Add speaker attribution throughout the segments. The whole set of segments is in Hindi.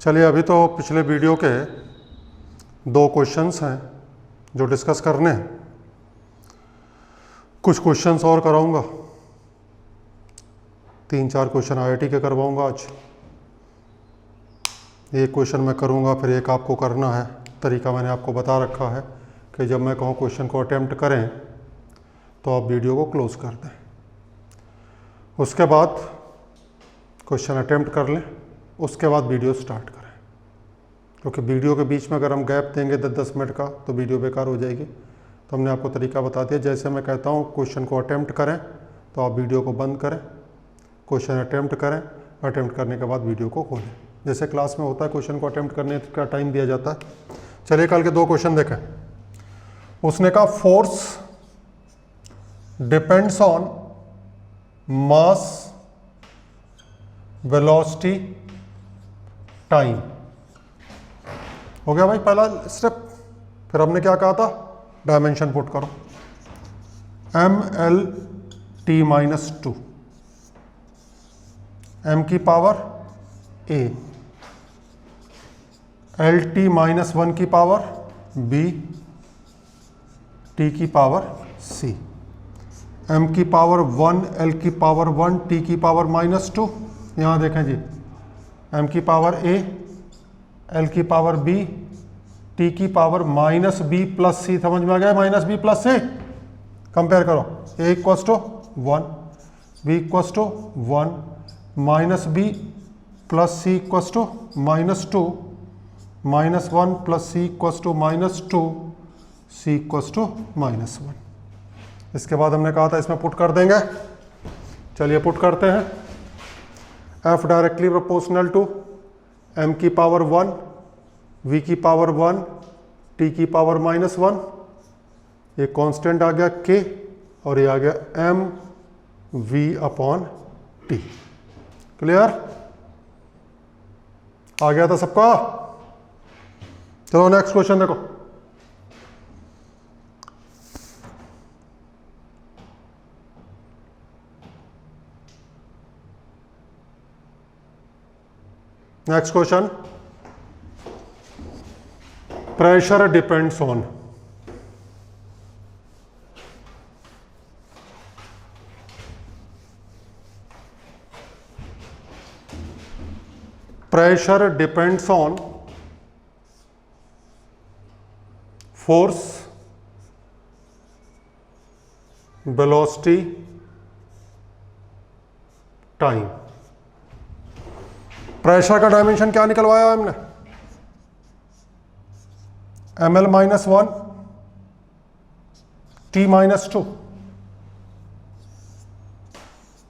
Speaker 1: चलिए, अभी तो पिछले वीडियो के 2 क्वेश्चंस हैं जो डिस्कस करने हैं। कुछ क्वेश्चंस और कराऊंगा, 3-4 क्वेश्चन आईआईटी के करवाऊंगा आज। एक क्वेश्चन मैं करूंगा, फिर एक आपको करना है। तरीका मैंने आपको बता रखा है कि जब मैं कहूँ क्वेश्चन को अटेम्प्ट करें तो आप वीडियो को क्लोज कर दें। उसके बाद क्वेश्चन अटेम्प्ट कर लें, उसके बाद वीडियो स्टार्ट करें, क्योंकि वीडियो के बीच में अगर हम गैप देंगे 10-10 मिनट का तो वीडियो बेकार हो जाएगी। तो हमने आपको तरीका बता दिया। जैसे मैं कहता हूँ क्वेश्चन को अटेम्प्ट करें तो आप वीडियो को बंद करें, क्वेश्चन अटेम्प्ट करें, अटेम्प्ट करने के बाद वीडियो को खोलें। जैसे क्लास में होता है, क्वेश्चन को अटेम्प्ट करने का टाइम दिया जाता है। चलिए, कल के 2 क्वेश्चन देखें। उसने कहा force depends on mass, velocity, time. हो गया भाई पहला स्टेप। फिर हमने क्या कहा था, डायमेंशन पुट करो। mL/t-2, m की पावर a, LT-1 की पावर b, t की पावर c, m की पावर 1, l की पावर 1, t की पावर -2। यहाँ देखें जी, m की पावर a, l की पावर b, t की पावर -b + c। समझ में आ गया? -b + c। कंपेयर करो, a = 1, b = 1, -b + c = -2, -1 + c = -2, c = -1। इसके बाद हमने कहा था इसमें पुट कर देंगे। चलिए पुट करते हैं। f directly proportional to m की पावर 1, v की पावर 1, t की पावर -1। ये कांस्टेंट आ गया k और ये आ गया mv/t। क्लियर? आ गया था सबका? चलो नेक्स्ट क्वेश्चन देखो। Next question, pressure depends on, pressure depends on force, velocity, time. Pressure का डायमेंशन क्या निकलवाया हमने? mL-1, t-2।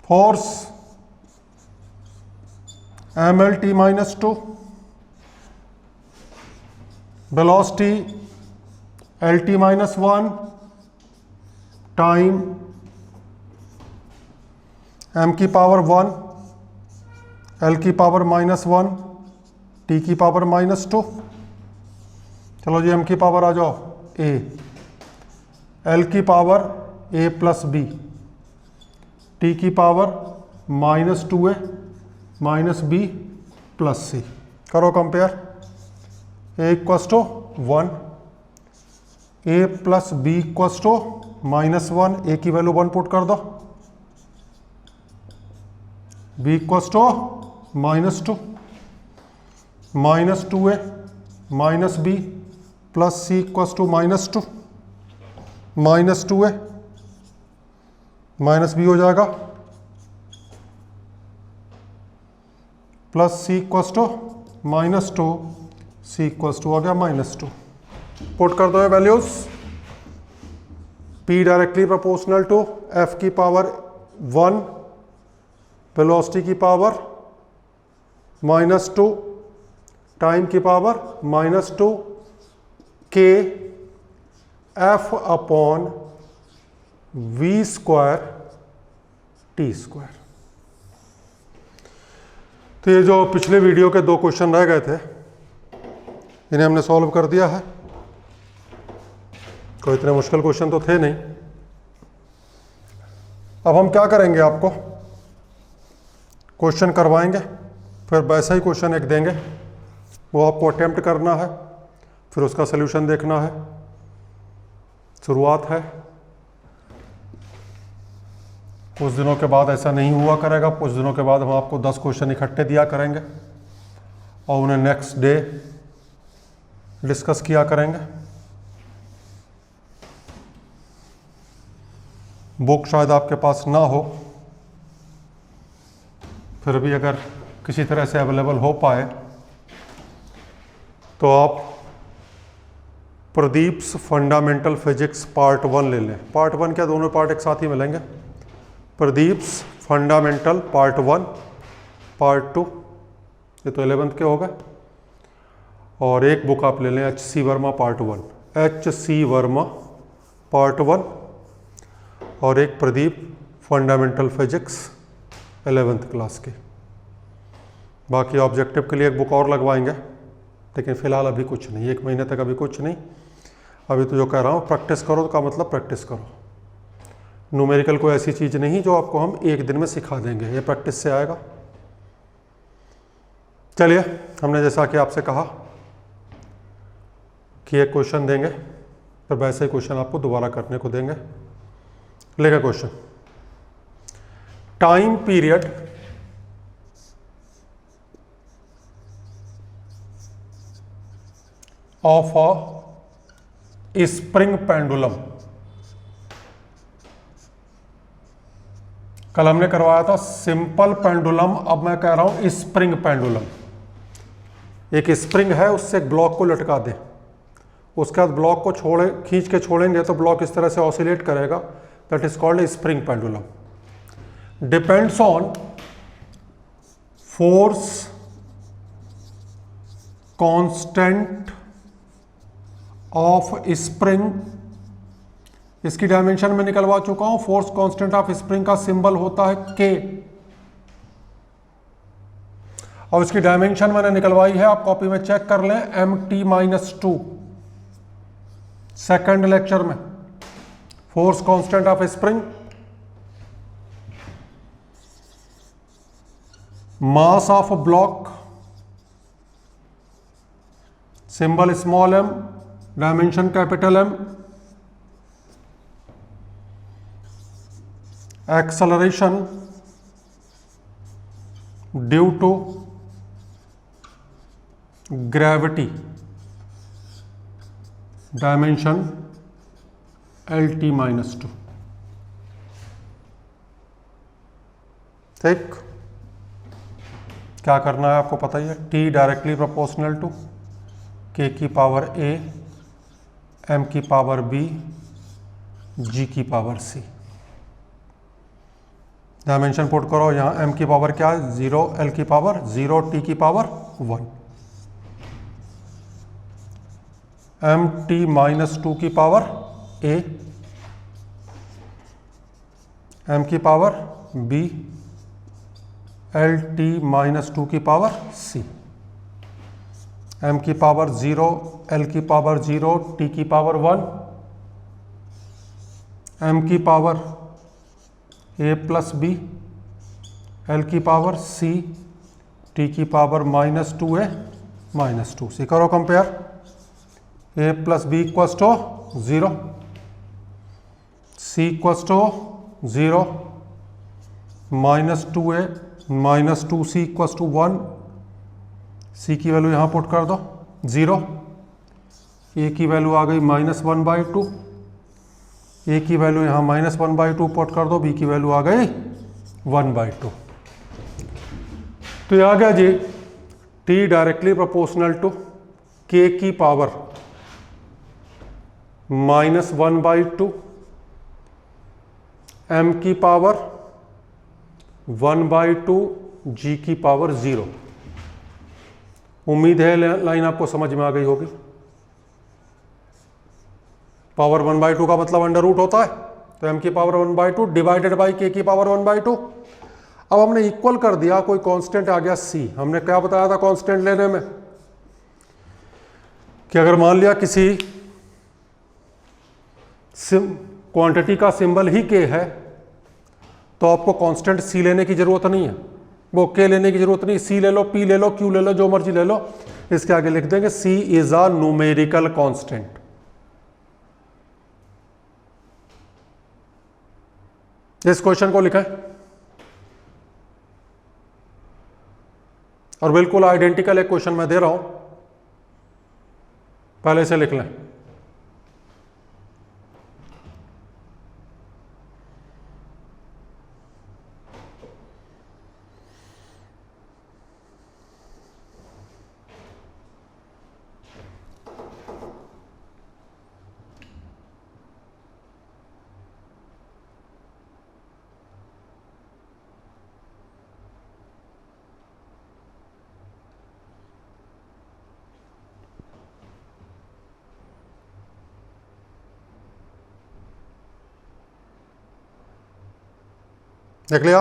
Speaker 1: Force mL/t-2, velocity LT-1, time m की पावर 1, l की पावर -1, t की पावर -2। चलो जी, m की पावर आ जाओ a, l की पावर a + b, t की पावर -2a -b + c। करो compare. a = 1, a + b = -1। a की वैल्यू 1 पुट कर दो, b = -2, -2a -b + c = -2, -2a -b हो जाएगा, + c = -2, c = हो गया -2। पुट कर दो ये values. p directly proportional to f की पावर 1, वेलोसिटी की पावर -2, टाइम की पावर -2, k f/v² t²। तो ये जो पिछले वीडियो के 2 क्वेश्चन रह गए थे, इन्हें हमने सॉल्व कर दिया है। कोई इतने मुश्किल क्वेश्चन तो थे नहीं। अब हम क्या करेंगे, आपको क्वेश्चन करवाएंगे, फिर वैसा ही क्वेश्चन एक देंगे, वो आपको अटेम्प्ट करना है, फिर उसका सलूशन देखना है। शुरुआत है, कुछ दिनों के बाद ऐसा नहीं हुआ करेगा, कुछ दिनों के बाद हम आपको 10 क्वेश्चन इकट्ठे दिया करेंगे और उन्हें नेक्स्ट डे डिस्कस किया करेंगे। बुक शायद आपके पास ना हो, फिर भी अगर किसी तरह से अवेलेबल हो पाए तो आप प्रदीप्स फंडामेंटल फिजिक्स पार्ट 1 ले लें। पार्ट 1 क्या, दोनों पार्ट एक साथ ही मिलेंगे। प्रदीप्स फंडामेंटल पार्ट 1, पार्ट 2, ये तो 11th के हो गए। और एक बुक आप ले लें H.C. Verma part 1, H.C. Verma part 1, और एक Pradeep fundamental physics 11th class की। बाकी ऑब्जेक्टिव के लिए एक बुक और लगवाएंगे, लेकिन फ़िलहाल अभी कुछ नहीं, 1 महीने तक अभी कुछ नहीं। अभी तो जो कह रहा हूँ प्रैक्टिस करो का मतलब प्रैक्टिस करो। न्यूमेरिकल कोई ऐसी चीज़ नहीं जो आपको हम एक दिन में सिखा देंगे, ये प्रैक्टिस से आएगा। चलिए, हमने जैसा कि आपसे कहा कि एक क्वेश्चन देंगे, फिर वैसे ही क्वेश्चन आपको दोबारा करने को देंगे। लेगा question, time period of a spring pendulum. कल हमने करवाया था सिंपल पेंडुलम, अब मैं कह रहा हूं स्प्रिंग पेंडुलम। एक स्प्रिंग है, उससे एक ब्लॉक को लटका दें, उसके बाद ब्लॉक को खींच के छोड़ेंगे तो ब्लॉक इस तरह से ऑसिलेट करेगा, that is called a spring pendulum. Depends on force constant of spring. इसकी डायमेंशन में निकलवा चुका हूं। फोर्स कांस्टेंट ऑफ स्प्रिंग का सिंबल होता है K, और इसकी डायमेंशन मैंने निकलवाई है, आप कॉपी में चेक कर लें, mt-2 सेकंड लेक्चर में। Force constant of spring, mass of block, symbol small m, dimension capital M, acceleration due to gravity, dimension LT-2। ठीक, क्या करना है आपको पता ही है। T directly proportional to K की पावर A, M की पावर B, G की पावर C। डायमेंशन पुट करो, यहाँ M की पावर क्या है 0, L की पावर 0, T की पावर 1, mt-2 की पावर A, M की पावर B, LT-2 की पावर C, M की पावर 0, L की पावर 0, T की पावर 1, M की power A plus B, L की पावर C, T की पावर -2A -2C। करो compare, A plus B equals to 0, C equals to 0, -2A -2C equals to 1, C की वैल्यू यहाँ पुट कर दो 0, A की वैल्यू आ गई -1/2, A की वैल्यू यहाँ -1/2 पुट कर दो, B की वैल्यू आ गई 1/2। तो ये आ गया जी T directly proportional to K की पावर -1/2, M की पावर 1/2, G की पावर 0। उम्मीद है लाइन आपको समझ में आ गई होगी। पावर 1/2 का मतलब अंडर रूट होता है, तो m की पावर 1/2 डिवाइडेड बाई k की पावर 1/2। अब हमने इक्वल कर दिया, कोई कांस्टेंट आ गया c। हमने क्या बताया था कांस्टेंट लेने में, कि अगर मान लिया किसी क्वांटिटी का सिंबल ही k है, तो आपको कांस्टेंट c लेने की जरूरत नहीं है, वो k लेने की जरूरत नहीं, c ले लो, p ले लो, q ले लो, जो मर्जी ले लो, इसके आगे लिख देंगे C is a numerical constant. इस क्वेश्चन को लिखें और बिल्कुल आइडेंटिकल एक क्वेश्चन मैं दे रहा हूं, पहले से लिख लें। देख लिया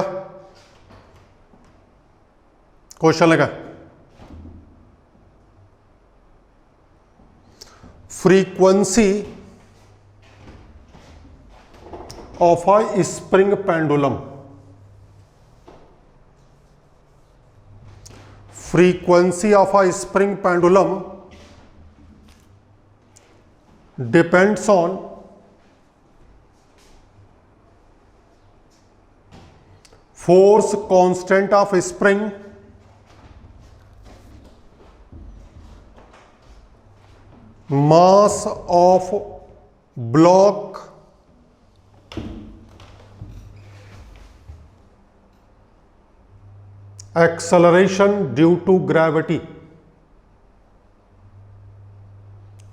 Speaker 1: क्वेश्चन लगा। Frequency of a spring pendulum, frequency of a spring pendulum depends on force constant of spring mass of block acceleration due to gravity।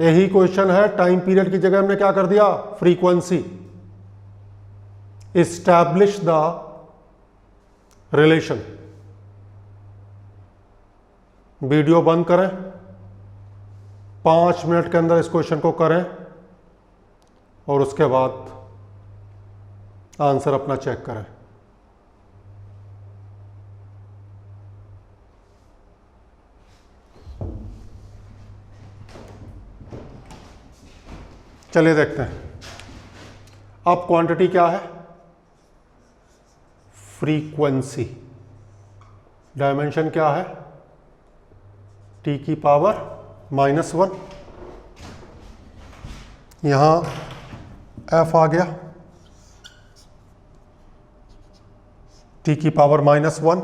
Speaker 1: यही क्वेश्चन है। टाइम पीरियड की जगह हमने क्या कर दिया, frequency. Establish the relation. Video बंद करें, 5 मिनट के अंदर इस क्वेश्चन को करें और उसके बाद आंसर अपना चेक करें। चलिए देखते हैं। अब क्वांटिटी क्या है, फ्रीक्वेंसी। डायमेंशन क्या है, t की पावर -1। यहां f आ गया, t की पावर -1,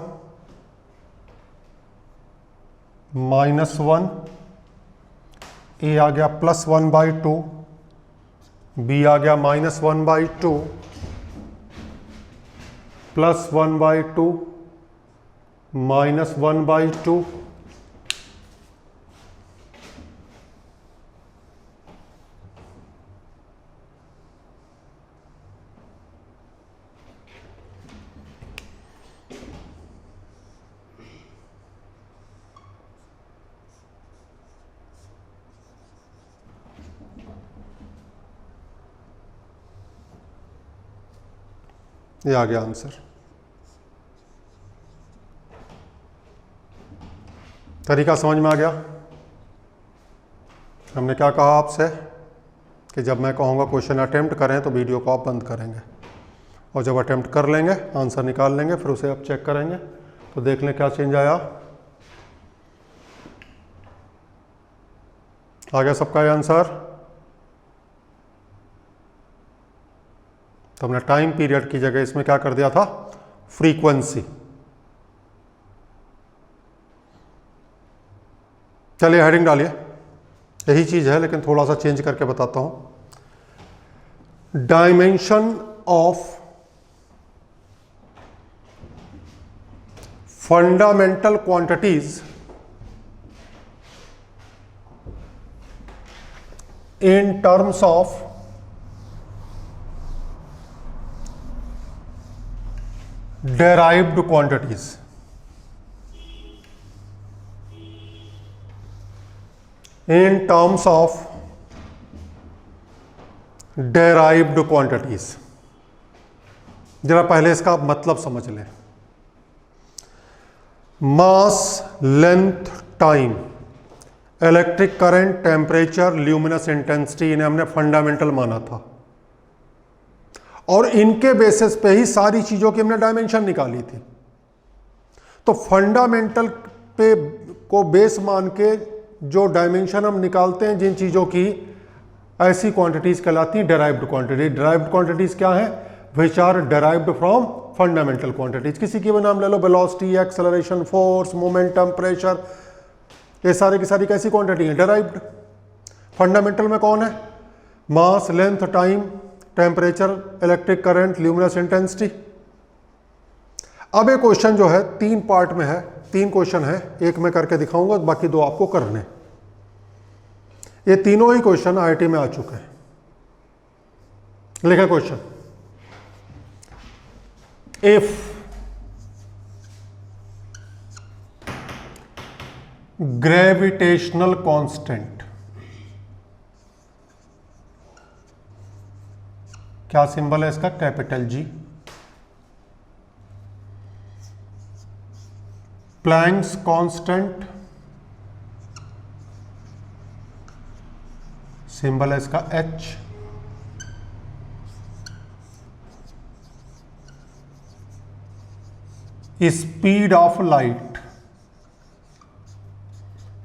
Speaker 1: -1, a आ गया +1/2, b आ गया -1/2, +1/2, -1/2, ये आ गया आंसर। तरीका समझ में आ गया। हमने क्या कहा आपसे कि जब मैं कहूँगा क्वेश्चन अटेम्प्ट करें तो वीडियो को आप बंद करेंगे और जब अटेम्प्ट कर लेंगे आंसर निकाल लेंगे, फिर उसे आप चेक करेंगे तो देख लें क्या चेंज आया। आ गया सबका ये आंसर। तो हमने टाइम पीरियड की जगह इसमें क्या कर दिया था, फ्रीक्वेंसी। चलिए हेडिंग डालिए, यही चीज है लेकिन थोड़ा सा चेंज करके बताता हूं। Dimension of fundamental quantities in terms of derived quantities. In terms of derived quantities. जरा पहले इसका मतलब समझ लें। Mass, length, time, electric current, temperature, luminous intensity, इन्हें हमने फंडामेंटल माना था और इनके बेसिस पे ही सारी चीजों की हमने डायमेंशन निकाली थी। तो फंडामेंटल पे को बेस मान के जो डायमेंशन हम निकालते हैं जिन चीज़ों की, ऐसी क्वांटिटीज कहलाती हैं डेराइव्ड क्वांटिटी। डेराइव्ड क्वांटिटीज क्या है? Which are derived from fundamental quantities. किसी की भी नाम ले लो, velocity, acceleration, force, momentum, pressure, ये सारी की सारी कैसी क्वांटिटी है? डेराइव्ड। फंडामेंटल में कौन है? Mass, length, time, temperature, electric current, luminous intensity. अब ये क्वेश्चन जो है 3 पार्ट में है, 3 क्वेश्चन है, एक मैं करके दिखाऊंगा, बाकी 2 आपको करने। ये तीनों ही क्वेश्चन आईआईटी में आ चुके हैं। लिखा क्वेश्चन, इफ ग्रेविटेशनल कांस्टेंट, क्या सिंबल है इसका? Capital G. Planck's constant, symbol है इसका H। स्पीड ऑफ लाइट,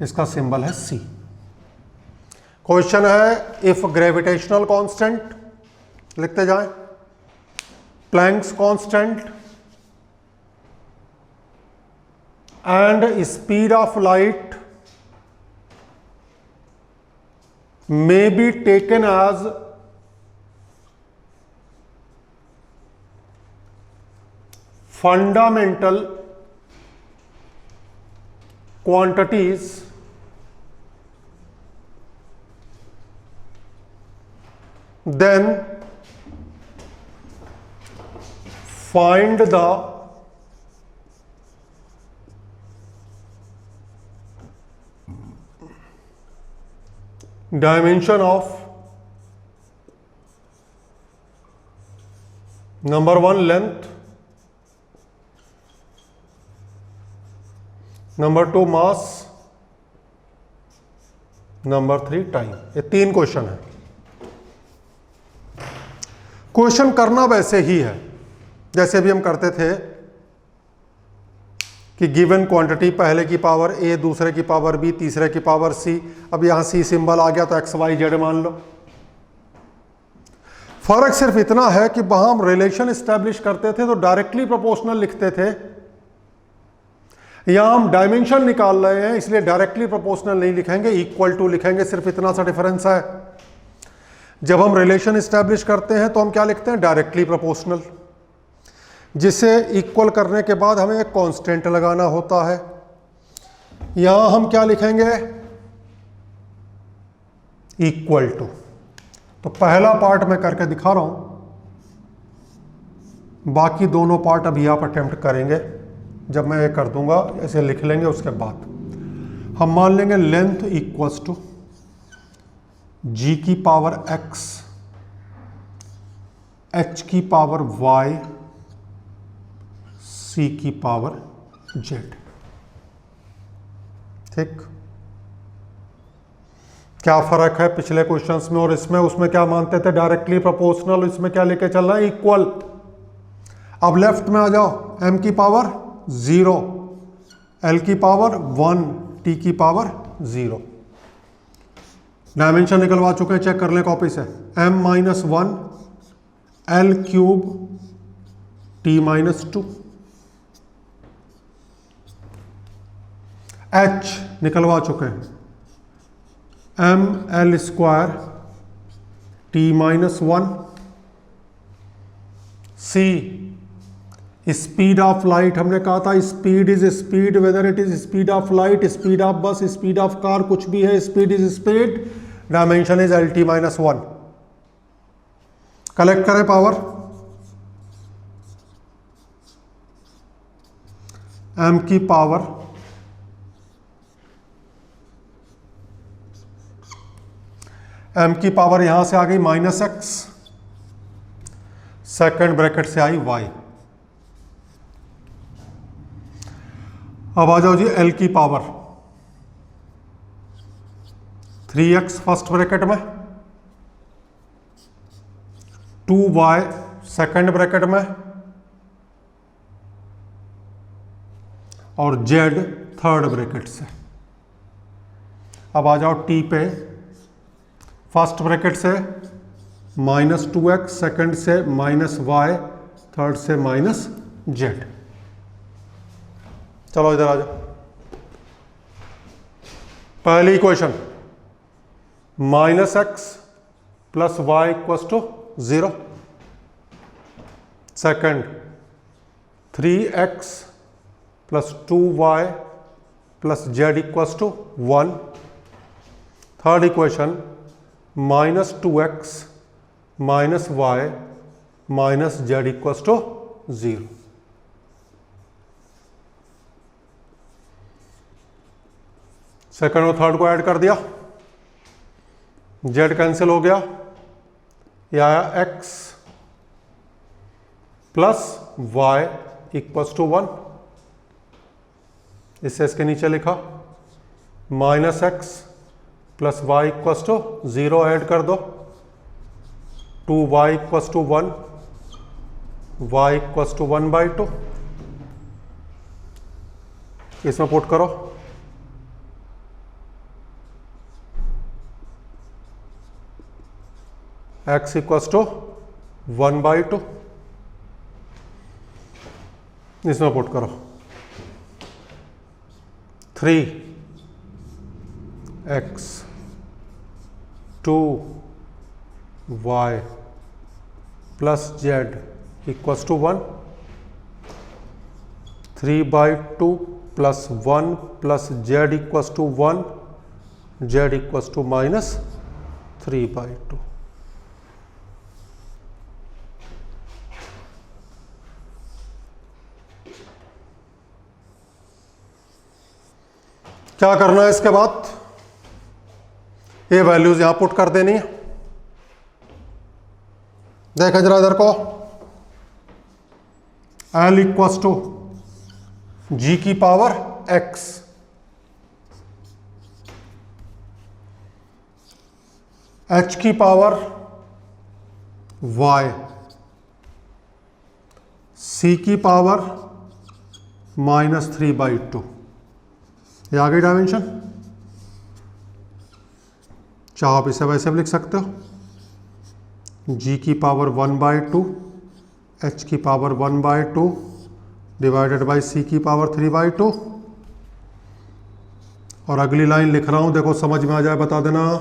Speaker 1: इसका सिंबल है C। क्वेश्चन है इफ ग्रेविटेशनल कांस्टेंट, लिखते जाएं, Planck's constant and speed of light may be taken as fundamental quantities then find the dimension of number 1 length, number 2 mass, number 3 time. ये 3 क्वेश्चन है। क्वेश्चन करना वैसे ही है जैसे भी हम करते थे कि गिवन क्वांटिटी, पहले की पावर A, दूसरे की पावर B, तीसरे की पावर C। अब यहां C सिंबल आ गया तो एक्स वाई जेड मान लो। फर्क सिर्फ इतना है कि वहां हम रिलेशन एस्टेब्लिश करते थे तो डायरेक्टली प्रोपोर्शनल लिखते थे, यहां हम डायमेंशन निकाल रहे हैं इसलिए डायरेक्टली प्रोपोर्शनल नहीं लिखेंगे, इक्वल टू लिखेंगे। सिर्फ इतना सा डिफरेंस है। जब हम रिलेशन एस्टेब्लिश करते हैं तो हम क्या लिखते हैं? डायरेक्टली प्रोपोर्शनल, जिसे इक्वल करने के बाद हमें एक कांस्टेंट लगाना होता है। यहां हम क्या लिखेंगे? Equal to. तो पहला पार्ट मैं करके दिखा रहा हूं, बाकी दोनों पार्ट अभी आप अटेम्प्ट करेंगे। जब मैं ये कर दूंगा ऐसे लिख लेंगे, उसके बाद हम मान लेंगे लेंथ इक्वल्स टू g की पावर x, h की पावर y, c की पावर z। ठीक, क्या फर्क है पिछले क्वेश्चंस में और इसमें? उसमें क्या मानते थे? Directly proportional. इसमें क्या लेके चलना है? इक्वल। अब लेफ्ट में आ जाओ, m की पावर 0, l की पावर 1, t की पावर 0। डायमेंशन निकलवा चुके हैं, चेक कर लें कॉपी से। m-1 l cube t-2, h निकलवा चुके हैं, m l square t-1, c speed of light. हमने कहा था speed is speed, whether it is speed of light, speed of बस, स्पीड ऑफ कार, कुछ भी है, speed is speed. Dimension is LT-1। Collect करें पावर, m की पावर यहां से आ गई -x, सेकंड ब्रैकेट से आई y। अब आ जाओ जी l की पावर 3x फर्स्ट ब्रैकेट में, 2y सेकंड ब्रैकेट में और z थर्ड ब्रैकेट से। अब आ जाओ टी पे, फर्स्ट ब्रैकेट से -2x, सेकंड से -y, थर्ड से -z। चलो इधर आ जाओ। पहली equation -x + y = 0, second 3x + 2y + z = 1, third equation -2x - y - z = 0। Second और थर्ड को ऐड कर दिया, z कैंसिल हो गया, ये आया x + y = 1, इससे इसके नीचे लिखा -x + y = 0 ऐड कर दो, 2y = 1, y = 1/2, इसमें पुट करो, x = 1/2, इसमें पुट करो 3x 2y + z = 1, 3/2 + 1 + z = 1, z = -3/2। क्या करना है इसके बाद, ये वैल्यूज यहां पुट कर देनी है। देखें जरा इधर को, L = g⁴x, h⁴y, c⁻³ -3/2, ये आ गई डायमेंशन। चाहो आप इसे वैसे भी लिख सकते हो, g⁴1/2 h⁴1/2 divided by c⁴3/2। और अगली लाइन लिख रहा हूं, देखो समझ में आ जाए बता देना।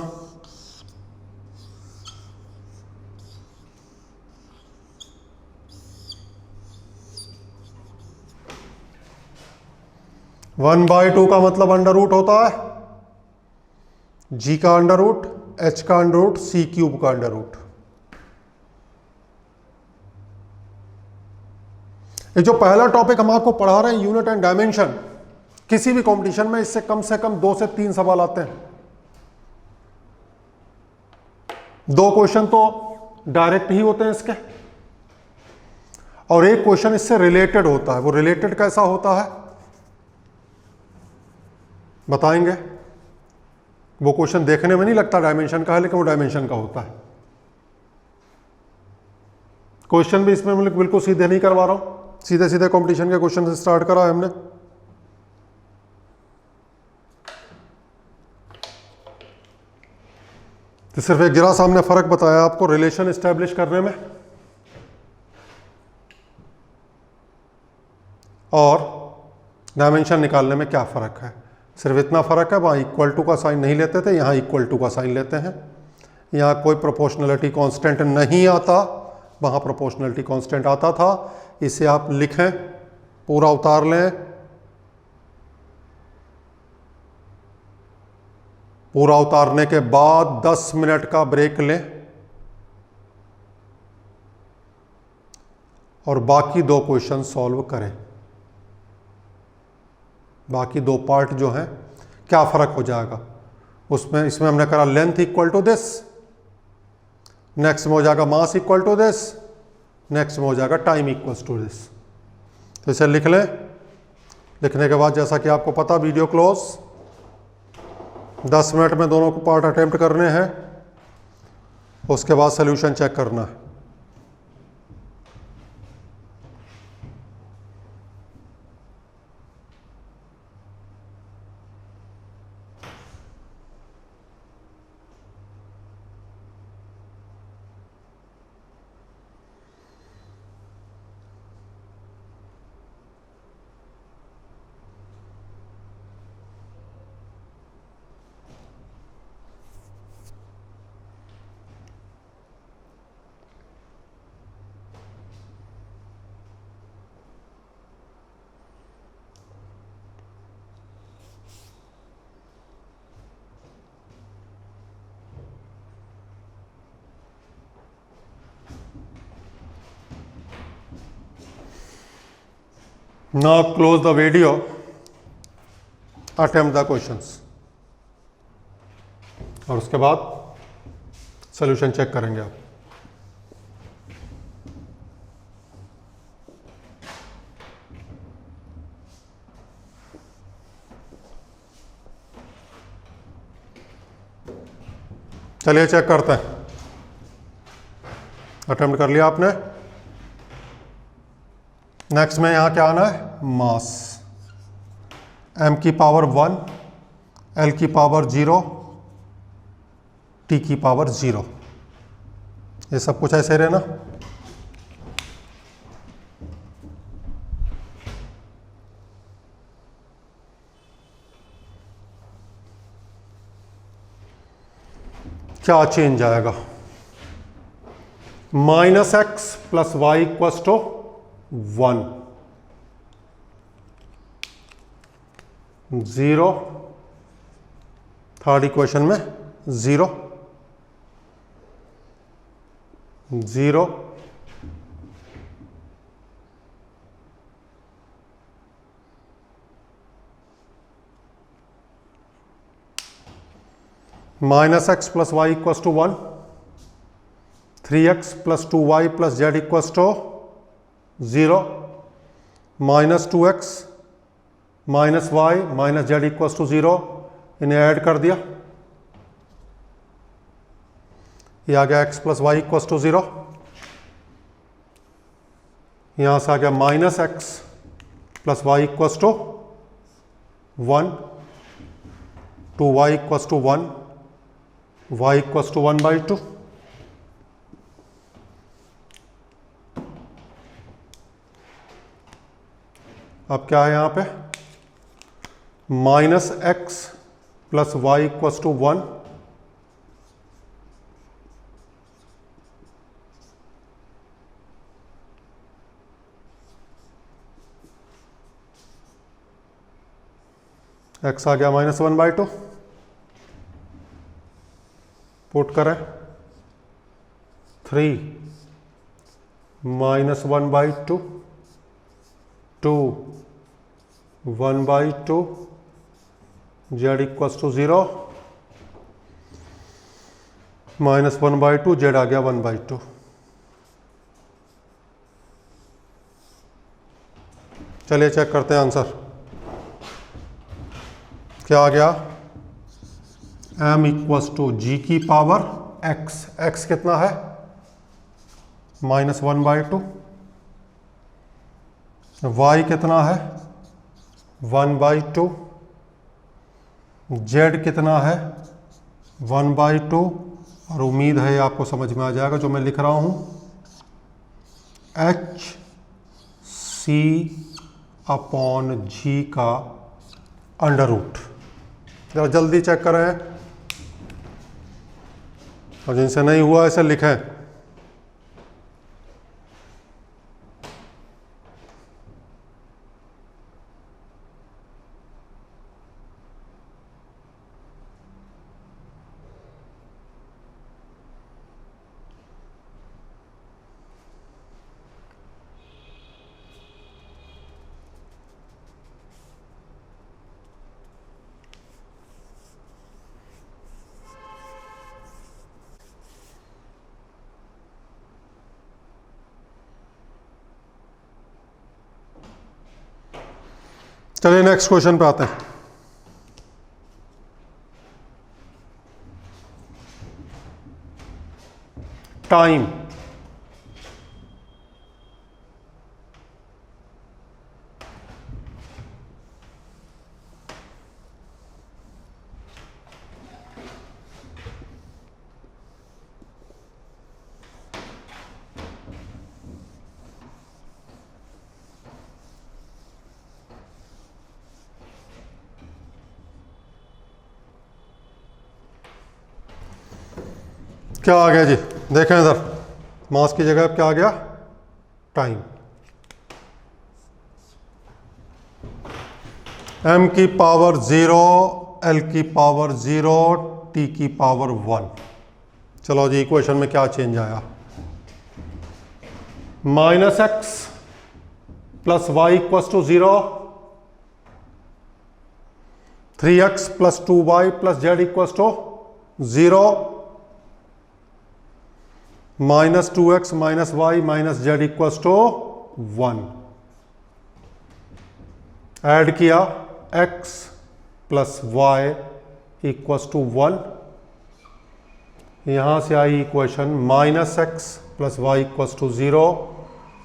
Speaker 1: वन बाई टू का मतलब अंडर रूट होता है, g का अंडर रूट, h का अंडर रूट, c³ का अंडर रूट। ये जो पहला टॉपिक हम आपको पढ़ा रहे हैं यूनिट एंड डायमेंशन, किसी भी कंपटीशन में इससे कम 2 से 3 सवाल आते हैं। 2 क्वेश्चन तो डायरेक्ट ही होते हैं इसके, और एक क्वेश्चन इससे रिलेटेड होता है। वो रिलेटेड कैसा होता है बताएंगे। वो क्वेश्चन देखने में नहीं लगता डायमेंशन का है, लेकिन वो डायमेंशन का होता है। क्वेश्चन भी इसमें मैं बिल्कुल सीधे नहीं करवा रहा हूं, सीधे सीधे कंपटीशन के क्वेश्चन से स्टार्ट करा है हमने। तो सिर्फ एक जरा सामने फर्क बताया आपको रिलेशन एस्टेब्लिश करने में और डायमेंशन निकालने में क्या फ़र्क है। सिर्फ इतना फ़र्क है, वहाँ इक्वल टू का साइन नहीं लेते थे, यहाँ इक्वल टू का साइन लेते हैं। यहाँ कोई प्रोपोर्शनलिटी कांस्टेंट नहीं आता, वहाँ प्रोपोर्शनलिटी कांस्टेंट आता था। इसे आप लिखें, पूरा उतार लें, पूरा उतारने के बाद 10 मिनट का ब्रेक लें और बाकी 2 क्वेश्चन सॉल्व करें। बाकी 2 पार्ट जो हैं, क्या फ़र्क हो जाएगा उसमें। इसमें हमने करा length equal to this, next में हो जाएगा mass equal to this, next में हो जाएगा टाइम इक्वल्स टू दिस। तो इसे लिख लें। लिखने के बाद जैसा कि आपको पता, वीडियो क्लोज, 10 मिनट में दोनों को पार्ट अटेम्प्ट करने हैं, उसके बाद सोल्यूशन चेक करना है। Now close the video, attempt the questions, और उसके बाद सॉल्यूशन चेक करेंगे आप। चलिए चेक करते हैं। अटेम्प्ट कर लिया आपने। नेक्स्ट में यहां क्या आना है, मास, m की पावर 1, l की पावर 0, t की पावर 0, ये सब कुछ ऐसे रहना। क्या चेंज आएगा, -x plus y equals to 1, 0, third equation में 0, 0, -x plus y equals to 1, 3x plus 2y plus z equals to 0, -2x minus y minus z equals to 0, इन्हें ऐड कर दिया, ये आ गया x plus y equals to 0, यहां से आ गया -x plus y equals to 1, 2y equals to 1, y equals to 1/2, अब क्या है यहां पे, -x plus y equals to 1, x आ गया -1/2, पुट करें 3 -1/2, 2 1/2, z इक्वस टू 0, -1/2, z आ गया 1/2। चलिए चेक करते हैं आंसर क्या आ गया, m इक्वस टू g की पावर x, x कितना है -1/2, y कितना है 1/2, z कितना है 1/2, और उम्मीद है आपको समझ में आ जाएगा जो मैं लिख रहा हूं, h c अपॉन g का अंडर रूट। जरा जल्दी चेक करें, और जिनसे नहीं हुआ ऐसे लिखें। चलिए नेक्स्ट क्वेश्चन पे आते हैं। टाइम, क्या आ गया जी, देखें इधर, मास की जगह क्या आ गया, टाइम। m की पावर 0, l की पावर 0, t की पावर 1। चलो जी, इक्वेशन में क्या चेंज आया, -x plus y equals to 0, 3x plus 2y plus z equals to 0, minus 2x minus y minus z equals to 1। Add किया x plus y equals to 1, यहां से आई equation minus x plus y equals to 0,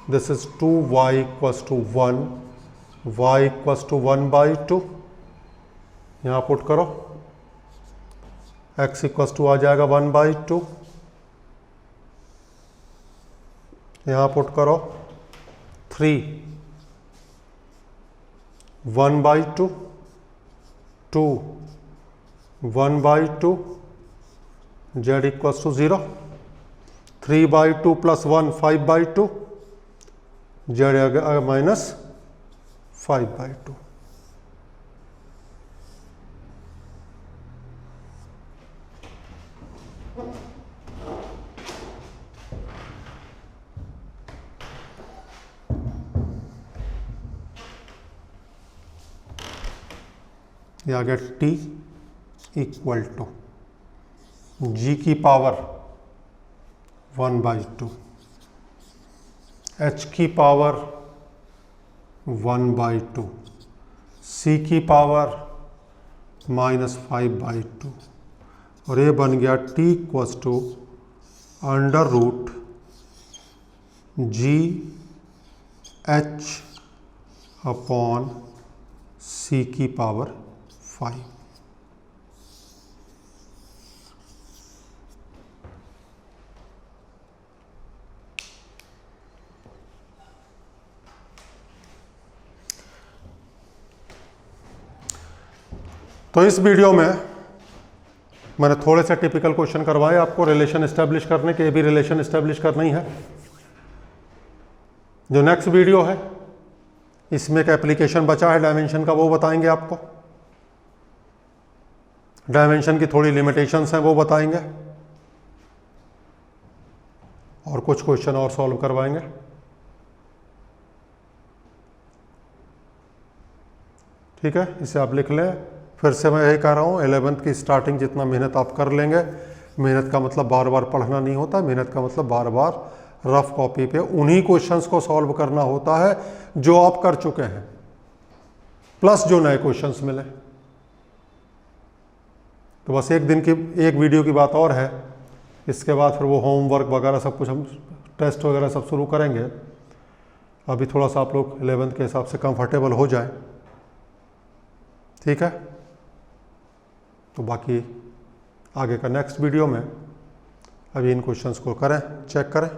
Speaker 1: this is 2y equals to 1, y equals to 1/2, यहां पुट करो, x इक्वल्स टू आ जाएगा 1/2, यहां पुट करो 3, 1/2, 2, 1/2, z equals to 0, 3/2 plus 1 5/2, z आ माइनस 5/2। या गया t इक्वल टू g की पावर 1/2, h की पावर 1/2, c की पावर -5/2, और ये बन गया t equals to under root g h upon c की पावर 5। तो इस वीडियो में मैंने थोड़े से टिपिकल क्वेश्चन करवाए आपको रिलेशन एस्टेब्लिश करने के, भी रिलेशन एस्टेब्लिश करना ही है। जो नेक्स्ट वीडियो है इसमें एक एप्लीकेशन बचा है डायमेंशन का, वो बताएंगे आपको। डायमेंशन की थोड़ी लिमिटेशंस हैं वो बताएंगे, और कुछ क्वेश्चन और सॉल्व करवाएंगे। ठीक है, इसे आप लिख लें। फिर से मैं यही कह रहा हूँ, 11th की स्टार्टिंग जितना मेहनत आप कर लेंगे, मेहनत का मतलब बार बार पढ़ना नहीं होता, मेहनत का मतलब बार बार रफ कॉपी पे उन्हीं क्वेश्चंस को सॉल्व करना होता है जो आप कर चुके हैं, प्लस जो नए क्वेश्चंस मिले। तो बस एक दिन की एक वीडियो की बात और है, इसके बाद फिर वो होमवर्क वगैरह सब कुछ हम टेस्ट वगैरह सब शुरू करेंगे। अभी थोड़ा सा आप लोग 11th के हिसाब से कंफर्टेबल हो जाए, ठीक है। तो बाकी आगे का नेक्स्ट वीडियो में अभी इन क्वेश्चंस को करें, चेक करें।